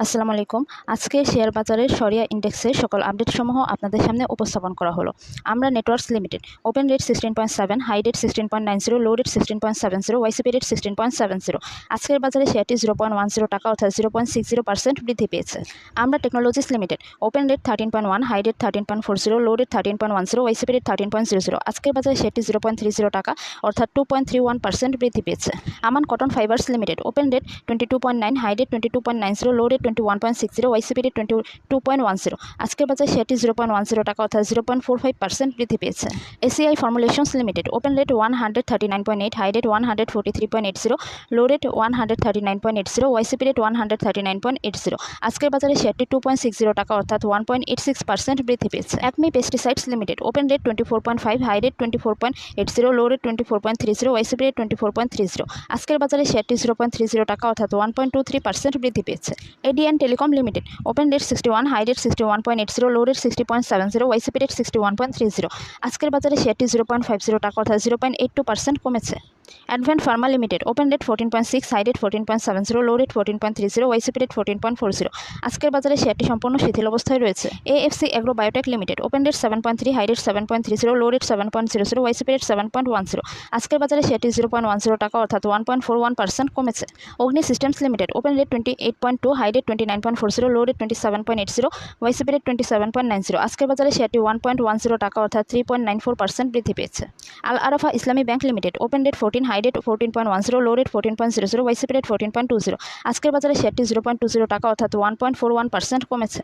আসসালামু আলাইকুম। আজকে শেয়ার বাজারের সরিয়া ইন্ডেক্সের সকল আপডেটসমূহ আপনাদের সামনে উপস্থাপন করা হলো। Aamra networks limited open rate 16.7, high rate 16.90, low rate 16.70, YCP rate 16.70। আজকের বাজারে শেয়ারটি 0.10 টাকা অর্থাৎ 0.60% বৃদ্ধি পেয়েছে। Aamra technologies limited open rate 13.1, high rate 13.40, low rate 13.10, YCP rate 13.00। আজকের বাজারে শেয়ারটি 0.30 টাকা অর্থাৎ 2.31% বৃদ্ধি পেয়েছে। Aman cotton fibres limited open rate 22.9, high rate 22.90, low rate 21.60, YCP rate 22.10। আজকের বাজারে শেয়ারটি 0.10 টাকা অর্থাৎ 0.45% বৃদ্ধি পেয়েছে। ACI formulations limited open rate 139.8, high rate 143.80, low rate 139.80, YCP rate 139.80। আজকের বাজারে শেয়ারটি 2.60 টাকা অর্থাৎ 1.86% বৃদ্ধি পেয়েছে। Acme pesticides limited open rate 24.5, high rate 24.80, low rate 24.30, YCP rate 24.30। আজকের বাজারে শেয়ারটি 0.30 টাকা অর্থাৎ 1.23% বৃদ্ধি পেয়েছে। ADN telecom limited open rate 61, high rate 61.80, low rate 60.70, YCP rate 61.30। আজকের বাজারে শেয়ারটি 0.50 টাকা অর্থাৎ 0.82% কমেছে। Advent pharma limited open rate 14.6, high rate 14.70, low rate 14.30, YCP rate 14.40। আজকের বাজারে শেয়ারটি সম্পূর্ণ শিথিল অবস্থায় রয়েছে। AFC agro biotech limited open rate 7.3, high rate 7.30, low rate 7.00, YCP rate 7.10। আজকের বাজারে শেয়ারটি 0.10 টাকা অর্থাৎ 1.41% কমেছে। Agni systems limited open rate 28.2, high rate 29.40, low rate 27.80, YCP rate 27.90। আজকের বাজারে শেয়ারটি 1.10 টাকা অর্থাৎ 3.94% বৃদ্ধি পেয়েছে। Al Arafah Islami bank limited open rate 14, high rate 14.10, low rate 14.00, YCP rate 14.20। আজকের বাজারে শেয়ারটি 0.20 টাকা অর্থাৎ 1.41% কমেছে।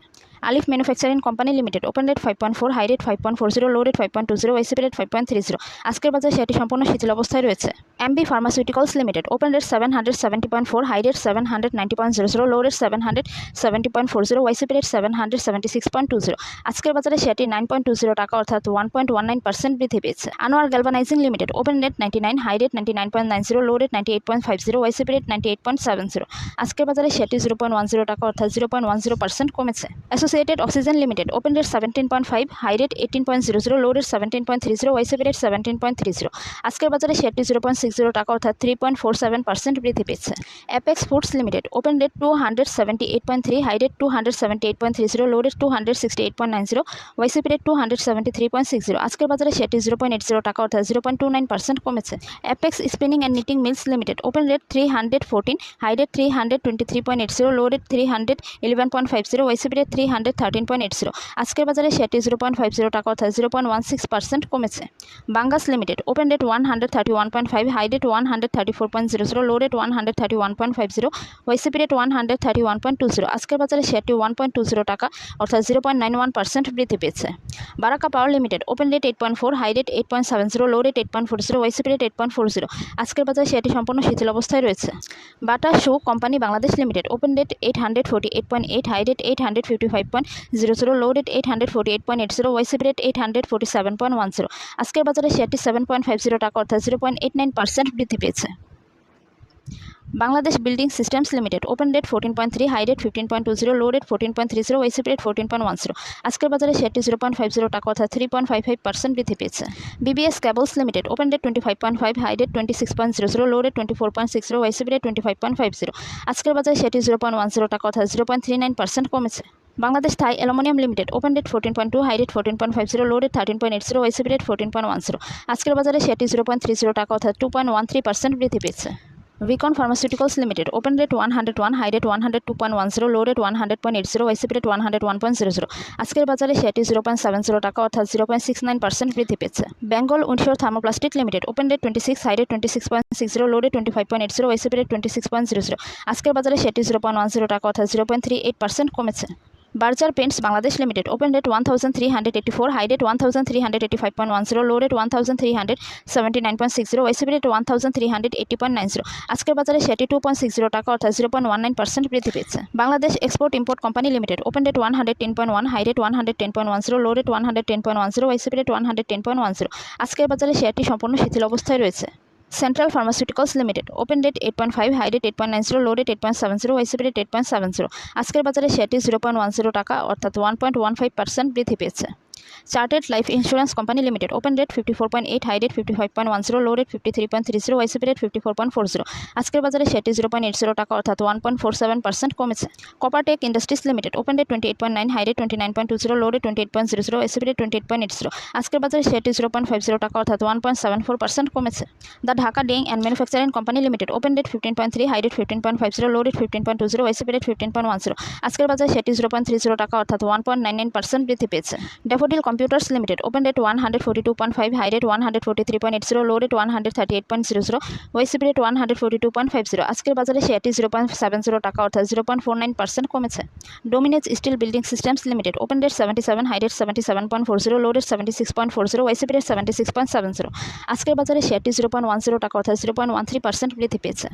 Alif manufacturing company limited open rate 5.4, high rate 5.40, low rate 5.20, YCP rate 5.30। আজকের বাজারে শেয়ারটি সম্পূর্ণ শিথিল অবস্থায় রয়েছে। MB pharmaceuticals limited open rate 770.4, high rate 790.00, low rate 770.40, YCP rate 776.20। আজকের বাজারে শেয়ারটি 9.20 টাকা অর্থাৎ 1.19% বৃদ্ধি পেয়েছে। Anwar galvanizing limited open rate 99, high rate 99.90, low rate 98.50, YCP rate 98.70। আজকের বাজারে শেয়ারটি 0.10 টাকা অর্থাৎ 0.10% কমেছে। Associated oxygen limited open rate 17.5, high rate 18.00, low rate 17.30, YCP rate 17.30। আজকের বাজারে শেয়ারটি 0.60 টাকা অর্থাৎ 3.47% বৃদ্ধি পেয়েছে। Apex foods limited open rate 278.3, high rate 278.30, low rate 268.90, YCP rate 273.60। আজকের বাজারে শেয়ারটি 0.80 টাকা অর্থাৎ 0.29% কমেছে। Apex spinning and knitting mills limited open rate 314, high rate 323.80, low rate 311.50, YCP rate 313.80। আজকের বাজারে শেয়ারটি 0.50 টাকা অর্থাৎ 0.16% কমেছে। Bangas limited open rate 131.5, high rate 134.00, low rate 131.50, YCP rate 131.20। আজকের বাজারে শেয়ারটি 1.20 টাকা অর্থাৎ 0.91% বৃদ্ধি পেয়েছে। Baraka power limited open rate 8.4, high rate 8.70, low rate 8.40, YCP rate 8.40। আজকের বাজারে শেয়ারটি সম্পূর্ণ শিথিল অবস্থায় রয়েছে। Bata shoe company Bangladesh limited open rate 848.8, high rate 855.00, low rate 848.80, YCP rate 847.10। আজকের বাজারে শেয়ারটি 7.50 টাকা অর্থাৎ 0.89% বৃদ্ধি পেয়েছে। Bangladesh building systems limited open rate 14.3, high rate 15.20, low rate 14.30, YCP rate 14.10। আজকের বাজারে শেয়ারটি 0.50 টাকা অর্থাৎ 3.55% বৃদ্ধি পেয়েছে। BBS cables limited open rate 25.5, high rate 26.00, low rate 24.60, YCP rate 25.50। আজকের বাজারে শেয়ারটি 0.10 টাকা অর্থাৎ 0.39% কমেছে। Bangladesh Thai aluminium limited open rate 14.2, high rate 14.50, low rate 13.80, YCP rate 14.10। আজকের বাজারে শেয়ারটি 0.30 টাকা অর্থাৎ 2.13% বৃদ্ধি পেয়েছে। Beacon pharmaceuticals limited open rate 101, high rate 102.10, low rate 100.80, YCP rate 101.00। আজকের বাজারে শেয়ারটি 0.70 টাকা অর্থাৎ 0.69% বৃদ্ধি পেয়েছে। Bengal Windsor thermoplastic limited open rate 26, high rate 26.60, low rate 25.80, YCP rate 26.00। আজকের বাজারে শেয়ারটি 0.10 টাকা অর্থাৎ 0.38% কমেছে। Berger paints Bangladesh limited open rate 1384, high rate 1385.10, low rate 1379.60, YCP rate 1380.90। আজকের বাজারে শেয়ারটি 2.60 টাকা অর্থাৎ 0.19% বৃদ্ধি পেয়েছে। Bangladesh export import company limited open rate 110.1, high rate 110.10, low rate 110.10, YCP rate 110.10। আজকের বাজারে শেয়ারটি সম্পূর্ণ শিথিল অবস্থায় রয়েছে। Central pharmaceuticals limited open rate 8.5, high rate 8.90, low rate 8.70, YCP rate 8.70। আজকের বাজারে শেয়ারটি 0.10 টাকা অর্থাৎ 1.15% বৃদ্ধি পেয়েছে। Chartered life insurance company limited open rate 54.8, high rate 55.10, low rate 53.30, YCP rate 54.40। আজকের বাজারে শেয়ারটি 0.80 টাকা অর্থাৎ 1.47% কমেছে। Coppertech industries limited open rate 28.9, high rate 29.20, low rate 28.00, YCP rate 28.80। আজকের বাজারে শেয়ারটি 0.50 টাকা অর্থাৎ 1.74% কমেছে। The Dhaka dyeing and manufacturing company limited open rate 15.3, high rate 15.50, low rate 15.20, YCP rate 15.10। আজকের বাজারে শেয়ারটি 0.30 টাকা অর্থাৎ 1.99% বৃদ্ধি পেয়েছে। Daffodil computers limited open rate 142.5, high rate 143.80, low rate 138.00, YCP rate 142.50। আজকের বাজারে শেয়ারটি 0.70 টাকা অর্থাৎ 0.49% কমেছে। Dominage steel building systems limited open rate 77, high rate 77.40, low rate 76.40, YCP rate 76.70। আজকের বাজারে শেয়ারটি 0.10 টাকা অর্থাৎ 0.13% বৃদ্ধি পেয়েছে।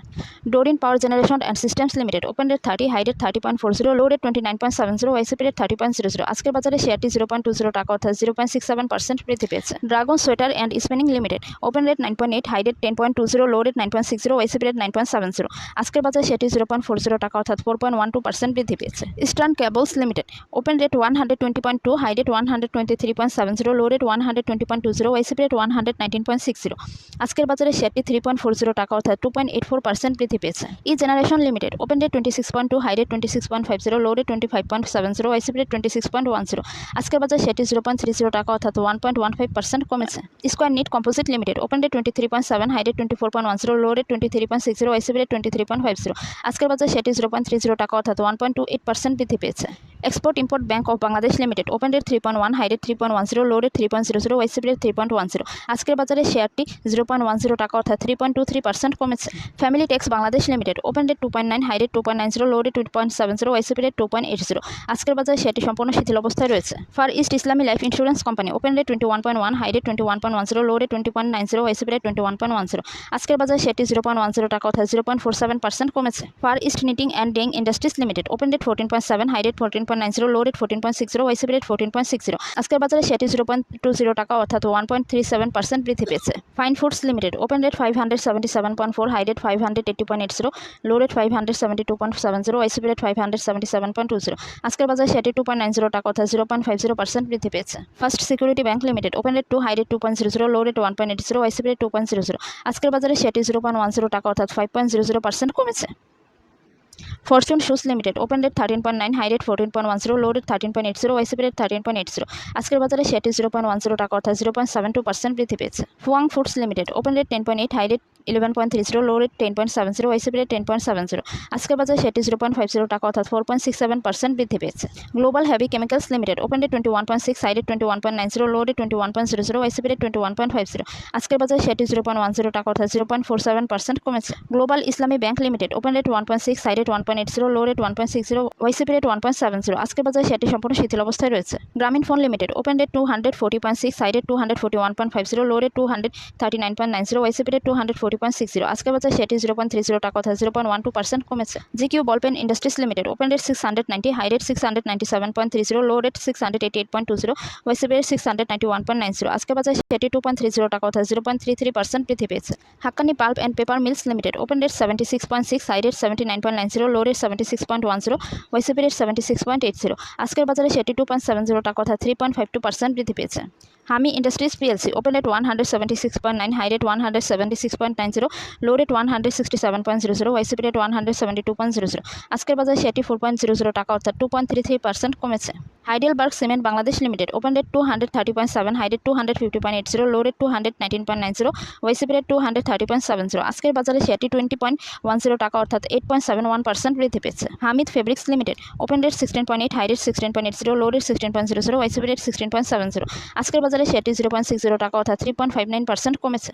Doreen power generation and systems limited open rate 30, high rate 30.40, low rate 29.70, YCP rate 30.00। আজকের বাজারে শেয়ারটি 0.20 টাকা অর্থাৎ 0.67% বৃদ্ধি পেয়েছে। Dragon sweater and spinning limited open rate 9.8, high rate 10.20, low rate 9.60, YCP rate 9.70। আজকের বাজারে শেয়ারটি 0.40 টাকা অর্থাৎ 4.12% বৃদ্ধি পেয়েছে। Eastern cables limited open rate 120.2, high rate 123.70, low rate 120.20, YCP rate 119.60। আজকের বাজারে শেয়ারটি 3.40 টাকা অর্থাৎ 2.84% বৃদ্ধি পেয়েছে। E generation limited open rate 26.2, high rate 26.50, low rate 25.70, YCP rate 26.10। আজকের বাজারে শেয়ারটি 0.30 টাকা অর্থাৎ 1.15% কমেছে। Square knit composite limited open rate 23.7, high rate 24.10, low rate 23.60, YCP rate 23.50। আজকের বাজারে শেয়ারটি 0.30 টাকা অর্থাৎ 1.28% বৃদ্ধি পেয়েছে। Export import bank of Bangladesh limited open rate 3.1, high rate 3.10, low rate 3.00, YCP rate 3.10। আজকের বাজারে শেয়ারটি 0.10 টাকা অর্থাৎ 3.23% কমেছে। Family tex Bangladesh limited open rate 2.9, high rate 2.90, low rate 2.70, YCP rate 2.80। আজকের বাজারে শেয়ারটি সম্পূর্ণ শিথিল অবস্থায় রয়েছে। Far east Islami life insurance company open rate 21.1, high rate 21.10, low rate 20.90, YCP rate 21.10। আজকের বাজারে শেয়ারটি 0.10 টাকা অর্থাৎ 0.47% কমেছে। Far east knitting and dyeing industries limited open rate 14.7, high rate 14.90, low rate 14.60, YCP rate 14.60। আজকের বাজারে শেয়ারটি 0.20 টাকা অর্থাৎ 1.37% বৃদ্ধি পেয়েছে। Fine foods limited open rate 577.4, high rate 580.80, low rate 572.70, YCP rate 577.20। আজকের বাজারে শেয়ারটি 2.90 টাকা অর্থাৎ 0.50% বৃদ্ধি পেয়েছে। First security bank limited open rate 2, high rate 2.00, low rate 1.80, YCP rate 2.00। আজকের বাজারে শেয়ারটি 0.10 টাকা অর্থাৎ 5.00% কমেছে। Fortune shoes limited open rate 13.9, high rate 14.10, low rate 13.80, YCP rate 13.80। আজকের বাজারে শেয়ারটি 0.10 টাকা অর্থাৎ 0.72% বৃদ্ধি পেয়েছে। Fuwang foods limited open rate 10.8, high rate 11.30, low rate 10.70, YCP rate 10.70। আজকের বাজারে শেয়ারটি 0.50 টাকা অর্থাৎ 4.67% বৃদ্ধি পেয়েছে। Global heavy chemicals limited open rate 21.6, high rate 21.90, low rate 21.00, YCP rate 21.50। আজকের বাজারে শেয়ারটি 0.10 টাকা অর্থাৎ 0.47% কমেছে। Global Islami bank limited open rate 1.6, high rate 1.80, low rate 1.60, YCP rate 1.70। আজকের বাজারে শেয়ারটি সম্পূর্ণ শিথিল অবস্থায় রয়েছে। Grameen phone limited open rate 240.6, high rate 241.50, low rate 239.90, YCP rate 240.60। আজকের বাজারে শেয়ারটি 0.30 টাকা অর্থাৎ 0.12% কমেছে। GQ ballpen industries limited open rate 690, high rate 697.30, low rate 688.20, YCP rate 691.90। আজকের বাজারে শেয়ারটি 2.30 টাকা অর্থাৎ 0.33% বৃদ্ধি পেয়েছে। Hakkani pulp and paper mills limited open rate 76.6, high rate 79.90, low rate 76.10, YCP rate 76.80। আজকের বাজারে শেয়ারটি 2.70 টাকা অর্থাৎ 3.52% বৃদ্ধি পেয়েছে। Hami industries PLC open rate 176.9, high rate 176.90, low rate 167.00, YCP rate 172.00। আজকের বাজারে শেয়ারটি 4.00 টাকা অর্থাৎ 2.33% কমেছে। Heidelberg cement Bangladesh limited open rate 230.7, high rate 250.80, low rate 219.90, YCP rate 230.70। আজকের বাজারে শেয়ারটি 20.10 টাকা অর্থাৎ 8.71% বৃদ্ধি পেয়েছে। Hamid fabrics limited open rate 16.8, high rate 16.80, low rate 16.00, YCP rate 16.70। আজকের বাজারে শেয়ারটি 0.60 টাকা অর্থাৎ 3.59% কমেছে।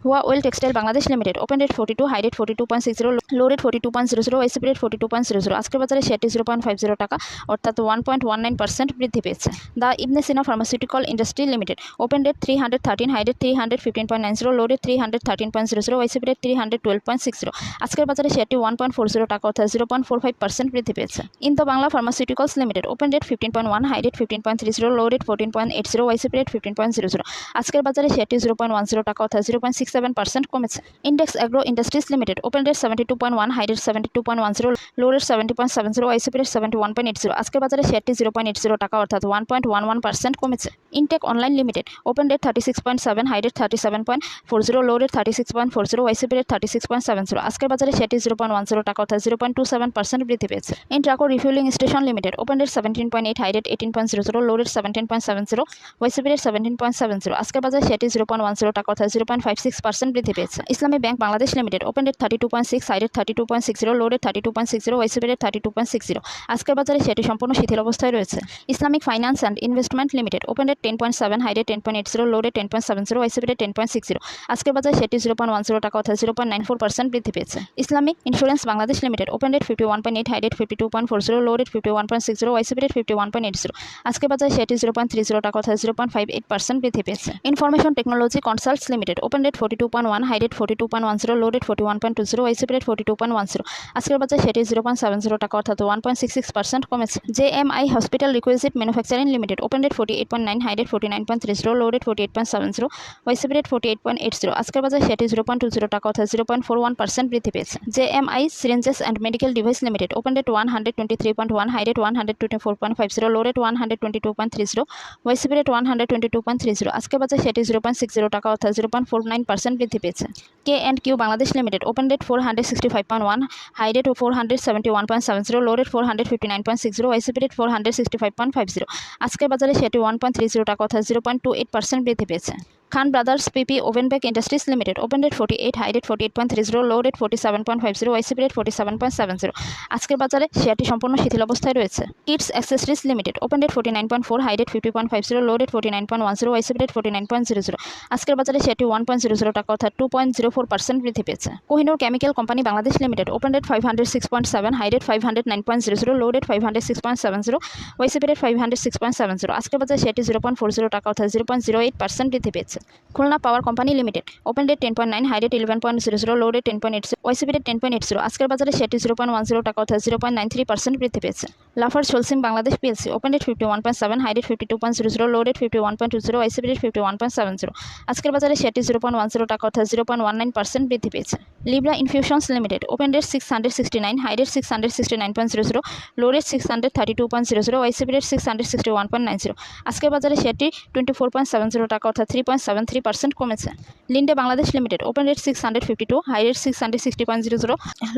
Hwa well textile Bangladesh limited open rate 42, high rate 42.60, low rate 42.00, YCP rate 42.00। আজকের বাজারে শেয়ারটি 0.50 টাকা অর্থাৎ 1.19% বৃদ্ধি পেয়েছে। The Ibn Sina pharmaceutical industry limited open rate 313, high rate 315.90, low rate 313.00, YCP rate 312.60। আজকের বাজারে শেয়ারটি 1.40 টাকা অর্থাৎ 0.45% বৃদ্ধি পেয়েছে। Indo Bangla pharmaceuticals limited open rate 15.1, high rate 15.30, low rate 14.80, YCP rate 15.00। আজকের বাজারে শেয়ারটি 0.10 টাকা অর্থাৎ 0.67% কমেছে। Index agro industries limited open rate 72.1, high rate 72.10, low rate 70.70, YCP rate 71.80। আজকের বাজারে শেয়ারটি 0.80 টাকা অর্থাৎ 1.11% কমেছে। Intech online limited open rate 36.7, high rate 37.40, low rate 36.40, YCP rate 36.70। আজকের বাজারে শেয়ারটি 0.10 টাকা অর্থাৎ 0.27% বৃদ্ধি পেয়েছে। Intraco refueling station limited open rate 17.8, high rate 18.00, low rate 17.70, YCP rate 17.70। আজকের বাজারে শেয়ারটি 0.10 টাকা অর্থাৎ 0.56% বৃদ্ধি পেয়েছে। Islami bank Bangladesh limited open rate 32.6, high rate 32.60, low rate 32.60, YCP rate 32.60। আজকের বাজারে শেয়ারটি সম্পূর্ণ শিথিল অবস্থায় রয়েছে। Islamic finance and investment limited open rate 10.7, high rate 10.80, low rate 10.70, YCP rate 10.60। আজকের বাজারে শেয়ারটি 0.10 টাকা অর্থাৎ 0.94% বৃদ্ধি পেয়েছে। Islamic insurance Bangladesh limited open rate 51.8, high rate 52.40, low rate 51.60, YCP rate 51.80। আজকের বাজারে শেয়ারটি 0.30 টাকা অর্থাৎ 0.58% বৃদ্ধি পেয়েছে। Information technology consults limited open rate 42.1, high rate 42.10, low rate 41.20, YCP rate 42.10। আজকের বাজারে শেয়ারটি 0.70 টাকা অর্থাৎ 1.66% কমেছে। JMI hospital requisite manufacturing limited open rate 48.9, high rate 49.30, low rate 48.70, YCP rate 48.80। আজকের বাজারে শেয়ারটি 0.20 টাকা অর্থাৎ 0.41% বৃদ্ধি পেয়েছে। JMI syringes and medical device limited open rate 123.1, high rate 124.50, low rate 122.30, YCP rate 122.30। আজকের বাজারে শেয়ারটি 0.60 টাকা অর্থাৎ 0.49% বৃদ্ধি পেয়েছে। K&Q Bangladesh limited open rate 465.1, high rate 471.70, low rate 459.60, YCP rate 465.50। আজকের বাজারে শেয়ারটি 1.30 টাকা অর্থাৎ 0.28% বৃদ্ধি পেয়েছে। Khan brothers PP woven bag industries limited open rate 48, high rate 48.30, low rate 47.50, YCP rate 47.70। আজকের বাজারে শেয়ারটি সম্পূর্ণ শিথিল অবস্থায় রয়েছে। Kids accessories limited open rate 49.4, high rate 50.50, low rate 49.10, YCP rate 49.00। আজকের বাজারে শেয়ারটি 1.00 টাকা অর্থাৎ 2.04% বৃদ্ধি পেয়েছে। Kohinoor chemical company Bangladesh limited open rate 506.7, high rate 509.00, low rate 506.70, YCP rate 506.70। আজকের বাজারে শেয়ারটি 0.40 টাকা অর্থাৎ 0.08% বৃদ্ধি পেয়েছে। Khulna power company limited open rate 10.9, high rate 11.00, low rate 10.80, YCP rate 10.80। আজকের বাজারে শেয়ারটি 0.10 টাকা অর্থাৎ 0.93% বৃদ্ধি পেয়েছে। Lafarge Holcim Bangladesh PLC open rate 51.7, high rate 52.00, low rate 51.20, YCP rate 51.70। আজকের বাজারে শেয়ারটি 0.10 টাকা অর্থাৎ 0.19% বৃদ্ধি পেয়েছে। Libra infusions limited open rate 669, high rate 669.00, low rate 632.00, YCP rate 661.90। আজকের বাজারে শেয়ারটি 24.70 টাকা অর্থাৎ 3.73% কমেছে। Linde Bangladesh limited open rate 652, high rate 660.00,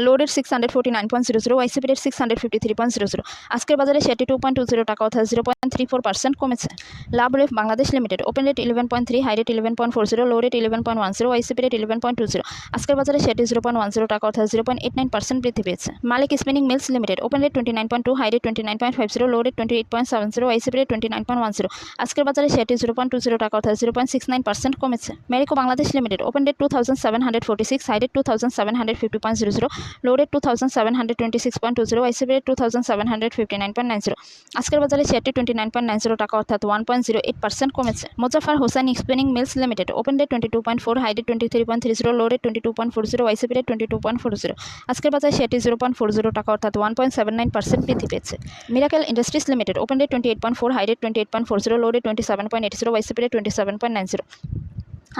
low rate 649.00, YCP rate 653.00। আজকের বাজারে শেয়ারটি 2.20 টাকা অর্থাৎ 0.34% কমেছে। Lub rref Bangladesh limited open rate 11.3, high rate 11.40, low rate 11.10, YCP rate 11.20। আজকের বাজারে শেয়ারটি 0.10 টাকা অর্থাৎ 0.89% বৃদ্ধি পেয়েছে। Malek spinning mills limited open rate 29.2, high rate 29.50, low rate 28.70, YCP rate 29.10। আজকের বাজারে শেয়ারটি 0.20 টাকা অর্থাৎ 0.69% কমেছে। Marico Bangladesh limited open rate 2746, high rate 2750.00, low rate 2726.20, YCP rate 2759.90। আজকের বাজারে শেয়ারটি 29.90 টাকা অর্থাৎ 1.08% কমেছে। Mozaffar Hossain spinning mills limited open rate 22.4, high rate 23.30, low rate 22.40, YCP rate 22.40। আজকের বাজারে শেয়ারটি 0.40 টাকা অর্থাৎ 1.79% বৃদ্ধি পেয়েছে। Miracle industries limited open rate 28.4, high rate 28.40, low rate 27.80, YCP rate 27.90।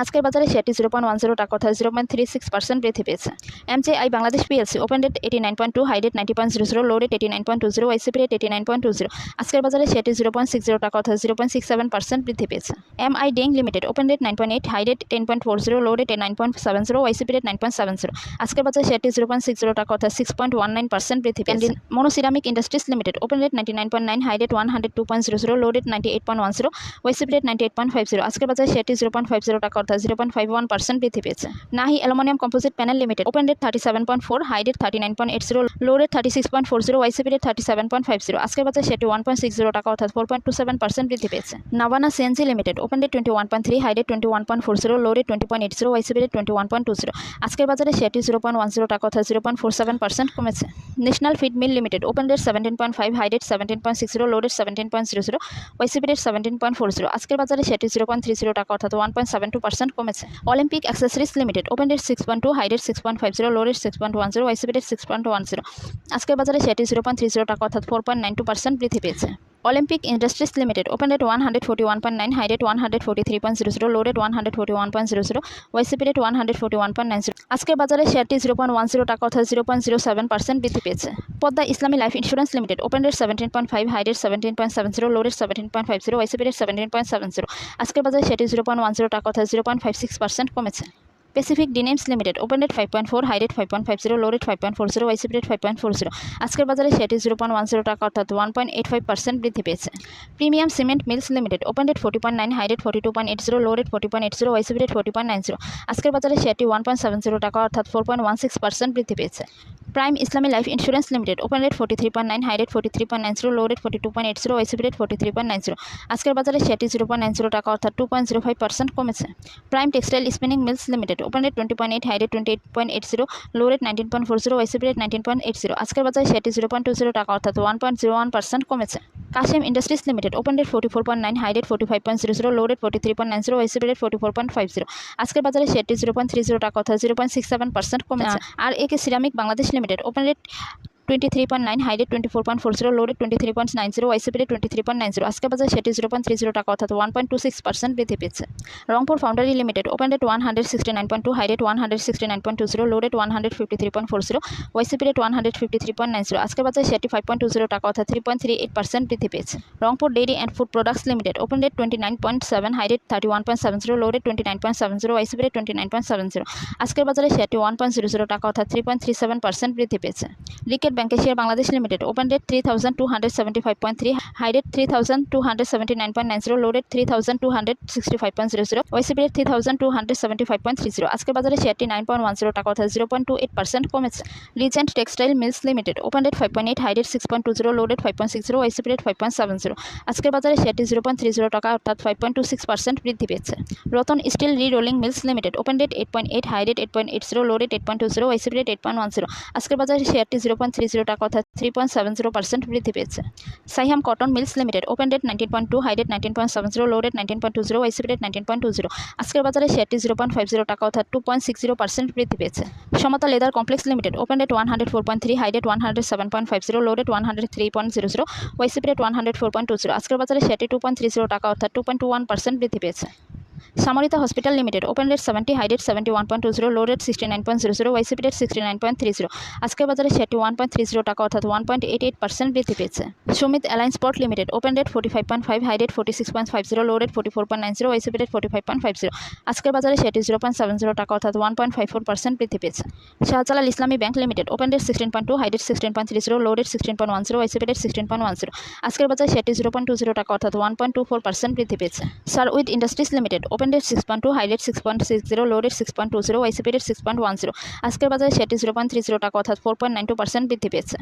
আজকের বাজারে শেয়ারটি 0.10 টাকা অর্থাৎ 0.36% বৃদ্ধি পেয়েছে। MJI Bangladesh PLC open rate 89.2, high rate 90.00, low rate 89.20, YCP rate 89.20। আজকের বাজারে শেয়ারটি 0.60 টাকা অর্থাৎ 0.67% বৃদ্ধি পেয়েছে। এমআই ডেং limited open rate 9.8, high rate 10.40, low rate 9.70, YCP rate 9.70। আজকের বাজারে শেয়ারটি 0.60 টাকা অর্থাৎ 6.19% বৃদ্ধি পেয়েছে। Monoceramic industries limited open rate 99.9, high rate 102.00, low rate 98.10, YCP rate 98.50। আজকের বাজারে শেয়ারটি 0.50 টাকা অর্থাৎ 0.51% বৃদ্ধি পেয়েছে। Nahee aluminium composite panel limited open rate 37.4, high rate 39.80, low rate 36.40, YCP rate 37.50। আজকের বাজারে শেয়ারটি 1.60 টাকা অর্থাৎ 4.27% বৃদ্ধি পেয়েছে। Navana CNG limited open rate 21.3, high rate 21.40, low rate 20.80, YCP rate 21.20। আজকের বাজারে শেয়ারটি 0.10 টাকা অর্থাৎ 0.47% কমেছে। National feed mill limited open rate 17.5, high rate 17.60, low rate 17.00, YCP rate 17.40। আজকের বাজারে শেয়ারটি 0.30 টাকা অর্থাৎ 1.72% কমেছে। Olympic accessories limited open rate 6.2, high rate 6.50, low rate 6.10, YCP rate 6.10। আজকের বাজারে শেয়ারটি 0.30 টাকা অর্থাৎ 4.92% বৃদ্ধি পেয়েছে। Olympic Industries Limited opened at 141.9, high rate 143.00, low rate 141.00, YCP rate 141.90। আজকের বাজারে শেয়ারটি 0.10 টাকা অর্থাৎ 0.07% বৃদ্ধি পেয়েছে। Padma Islami life insurance limited open rate 17.5, high rate 17.70, low rate 17.50, YCP rate 17.70। আজকের বাজারে শেয়ারটি 0.10 টাকা অর্থাৎ 0.56% কমেছে। Pacific Dynems Limited opened at 5.4, high rate 5.50, low rate 5.40, YCP rate 5.40। আজকের বাজারে শেয়ারটি 0.10 টাকা অর্থাৎ 1.85% বৃদ্ধি পেয়েছে। Premium cement mills limited opened at 40.9, high rate 42.80, low rate 40.80, YCP rate 40.90। আজকের বাজারে শেয়ারটি 1.70 টাকা অর্থাৎ 4.16% বৃদ্ধি পেয়েছে। Prime Islami life insurance limited open rate 43.9, high rate 43.90, low rate 42.80, YCP rate 43.90। আজকের বাজারে শেয়ারটি 0.90 টাকা অর্থাৎ 2.05% কমেছে। Prime textile spinning mills limited open rate 20.8, high rate 28.80, low rate 19.40, YCP rate 19.80। আজকের বাজারে শেয়ারটি 0.20 টাকা অর্থাৎ 1.01% কমেছে। Kashem industries limited open rate 44.9, high rate 45.00, low rate 43.90, YCP rate 44.50। আজকের বাজারে শেয়ারটি 0.30 টাকা অর্থাৎ 0.67% কমেছে। R A K ceramic Bangladesh limited open rate 23.9, high rate 24.40, low rate 23.90, YCP rate 23.90। আজকের বাজারে শেয়ারটি 0.30 টাকা অর্থাৎ 1.26% বৃদ্ধি পেয়েছে। Rangpur foundry limited open rate 169.2, high rate 169.20, low rate 153.40, YCP rate 153.90। আজকের বাজারে শেয়ারটি 5.20 টাকা অর্থাৎ 3.38% বৃদ্ধি পেয়েছে। Rangpur dairy and food products limited open rate 29.7, high rate 31.70, low rate 29.70, YCP rate 29.70। আজকের বাজারে শেয়ারটি 1.00 টাকা অর্থাৎ 3.37% বৃদ্ধি পেয়েছে। Reckitt Benckiser Bangladesh limited open rate 3275.3, high rate 3279.90, low rate 3265.00, YCP rate 3275.30। আজকের বাজারে শেয়ারটি 9.10 টাকা অর্থাৎ 0.28% কমেছে। Regent textile mills limited open rate 5.8, high rate 6.20, low rate 5.60, YCP rate 5.70। আজকের বাজারে শেয়ারটি 0.30 টাকা অর্থাৎ 5.26% বৃদ্ধি পেয়েছে। Ratan steel re-rolling mills limited open rate 8.8, high rate 8.80, low rate 8.20, YCP rate 8.10। আজকের বাজারে শেয়ারটি 0.30 টাকা অর্থাৎ 3.70% বৃদ্ধি পেয়েছে। Saiham cotton mills limited open rate 19.2, high rate 19.70, low rate 19.20, YCP rate 19.20। আজকের বাজারে শেয়ারটি 0.50 টাকা অর্থাৎ 2.60% বৃদ্ধি পেয়েছে। Samata leather complex limited open rate 104.3, high rate 107.50, low rate 103.00, YCP rate 104.20। আজকের বাজারে শেয়ারটি 2.30 টাকা অর্থাৎ 2.21% বৃদ্ধি পেয়েছে। Samorita hospital limited open rate 70, high rate 71.20, low rate 69.00, YCP rate 69.30। আজকের বাজারে শেয়ারটি 1.30 টাকা অর্থাৎ 1.88% বৃদ্ধি পেয়েছে। Summit alliance port limited open rate 45.5, high rate 46.50, low rate 44.90, YCP rate 45.50। আজকের বাজারে শেয়ারটি 0.70 টাকা অর্থাৎ 1.54% বৃদ্ধি পেয়েছে। Shahjalal Islami bank limited open rate 16.2, high rate 16.30, low rate 16.10, YCP rate 16.10। আজকের বাজারে শেয়ারটি 0.20 টাকা অর্থাৎ 1.24% বৃদ্ধি পেয়েছে। Shurwid industries limited open rate 6.2, high rate 6.60, low rate 6.20, YCP rate 6.10। আজকের বাজারে শেয়ারটি 0.30 টাকা অর্থাৎ 4.92% বৃদ্ধি পেয়েছে।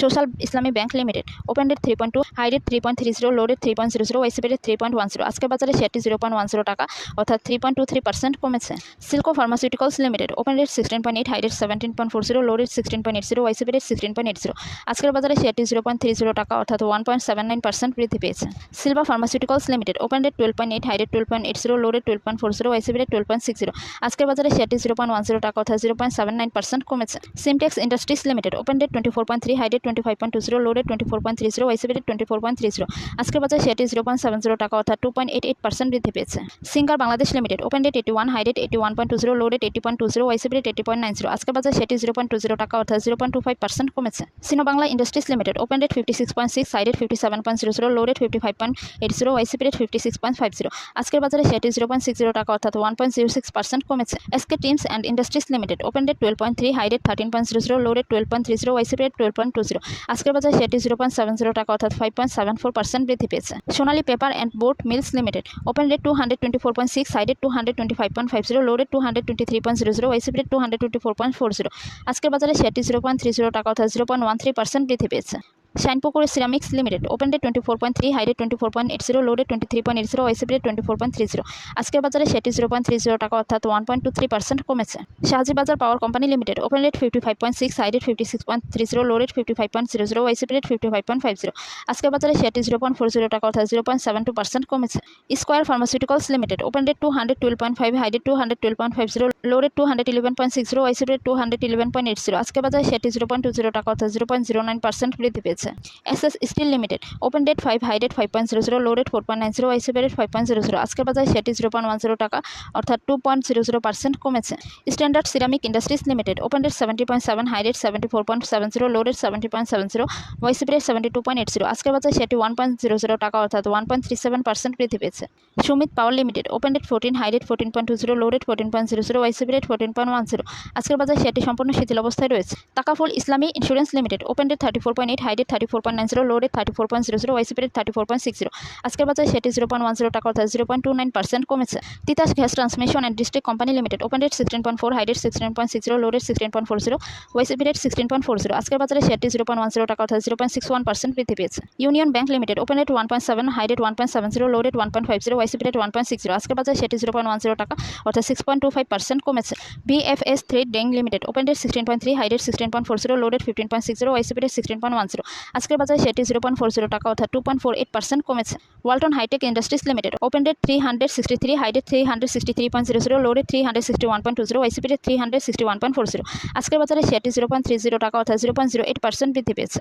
Social Islami bank limited open rate 3.2, high rate 3.30, low rate 3.00, YCP rate 3.10। আজকের বাজারে শেয়ারটি 0.10 টাকা অর্থাৎ 3.23% কমেছে। Silco pharmaceuticals limited open rate 16.8, high rate 17.40, low rate 16.80, YCP rate 16.80। আজকের বাজারে শেয়ারটি 0.30 টাকা অর্থাৎ 1.79% বৃদ্ধি পেয়েছে। Silva pharmaceuticals limited open rate 12.8, high rate 12.80, low rate 12.40, YCP rate 12.60। আজকের বাজারে শেয়ারটি 0.10 টাকা অর্থাৎ 0.79% কমেছে। Simtex industries limited open rate 24.3, high rate 25.20, low rate 24.30, YCP rate 24.30। আজকের বাজারে শেয়ারটি 0.70 টাকা অর্থাৎ 2.88% বৃদ্ধি পেয়েছে। Singer Bangladesh limited open rate 81, high rate 81.20, low rate 80.20, YCP rate 80.90। আজকের বাজারে শেয়ারটি 0.20 টাকা অর্থাৎ 0.25% কমেছে। Sino Bangla industries limited open rate 56.6, high rate 57.00, low rate 55.80, YCP rate 56.50। আজকের বাজারে শেয়ারটি 0.60 টাকা অর্থাৎ 1.06% কমেছে। SK trims and industries limited open rate 12.3, high rate 13.00, low rate 12.30, YCP rate 12.20। আজকের বাজারে শেয়ারটি 0.70 টাকা অর্থাৎ 5.74% বৃদ্ধি পেয়েছে। Sonali paper and board mills limited open rate 224.6, high rate 225.50, low rate 223.00, YCP rate 224.40। আজকের বাজারে শেয়ারটি 0.30 টাকা অর্থাৎ 0.13% বৃদ্ধি পেয়েছে। Shinepukur ceramics limited open rate 24.3, high rate 24.80, low rate 23.80, YCP rate 24.30। আজকের বাজারে শেয়ারটি 0.30 টাকা অর্থাৎ 1.23% কমেছে। Shahji Bazar power company limited open rate 55.6, high rate 56.30, low rate 55.00, YCP rate 55.50। আজকের বাজারে শেয়ারটি 0.40 টাকা অর্থাৎ 0.72% কমেছে। Square pharmaceuticals limited open rate 212.5, high rate 212.50, low rate 211.60, YCP rate 211.80। আজকের বাজারে শেয়ারটি 0.20 টাকা অর্থাৎ 0.09% বৃদ্ধি পেয়েছে। কমেছে। S S steel limited open date 5, high date 5.00, low date 4.90, YCP rate 5.00। আজকের বাজারে শেয়ারটি 0.10 টাকা অর্থাৎ 2.00% কমেছে। Standard ceramic industries limited open date 70.7, high date 74.70, low date 70.70, YCP rate 72.80। আজকের বাজারে শেয়ারটি 1.00 টাকা অর্থাৎ 1.37% বৃদ্ধি পেয়েছে। Summit power limited open date 14, high date 14.20, low date 14.00, YCP rate 14.10। আজকের বাজারে শেয়ারটি সম্পূর্ণ শিথিল অবস্থায় রয়েছে। Takaful Islami insurance limited open date 34.8, high date 34.90, low date 34.00, YCP rate 34.60। আজকের বাজারে শেয়ারটি 0.10 টাকা অর্থাৎ 0.29% কমেছে। Titas gas transmission and district company limited open date 16.4, high date 16.60, low date 16.40, YCP rate 16.40। আজকের বাজারে শেয়ারটি 0.10 টাকা অর্থাৎ 0.61% বৃদ্ধি পেয়েছে। Union bank limited open date 1.7, high date 1.70, low date 1.50, YCP rate 1.60। আজকের বাজারে শেয়ারটি 0.10 টাকা অর্থাৎ 6.25% কমেছে। বিএফএস থ্রেড ডেং limited open date 16.3, high date 16.40, low date 15.60, YCP rate 16.10। আজকের বাজারে শেয়ারটি 0.40 টাকা অর্থাৎ 2.48% কমেছে। Walton hi tech industries limited open date 363, high date 363.00, low date 361.20, YCP rate 361.40। আজকের বাজারে শেয়ারটি 0.30 টাকা অর্থাৎ 0.08% বৃদ্ধি পেয়েছে।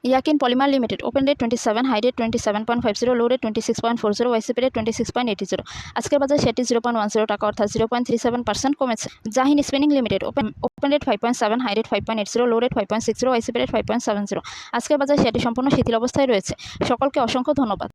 Yakin polymer limited open date 27, high date 27.50, low date 26.40, YCP rate 26.80। আজকের বাজারে শেয়ারটি 0.10 টাকা অর্থাৎ 0.37% কমেছে। Zahin spinning limited open date 5.7, high date 5.80, low date 5.60, YCP rate 5.70। আজকের বাজারে শেয়ারটি সম্পূর্ণ শিথিল অবস্থায় রয়েছে। সকলকে অসংখ্য ধন্যবাদ।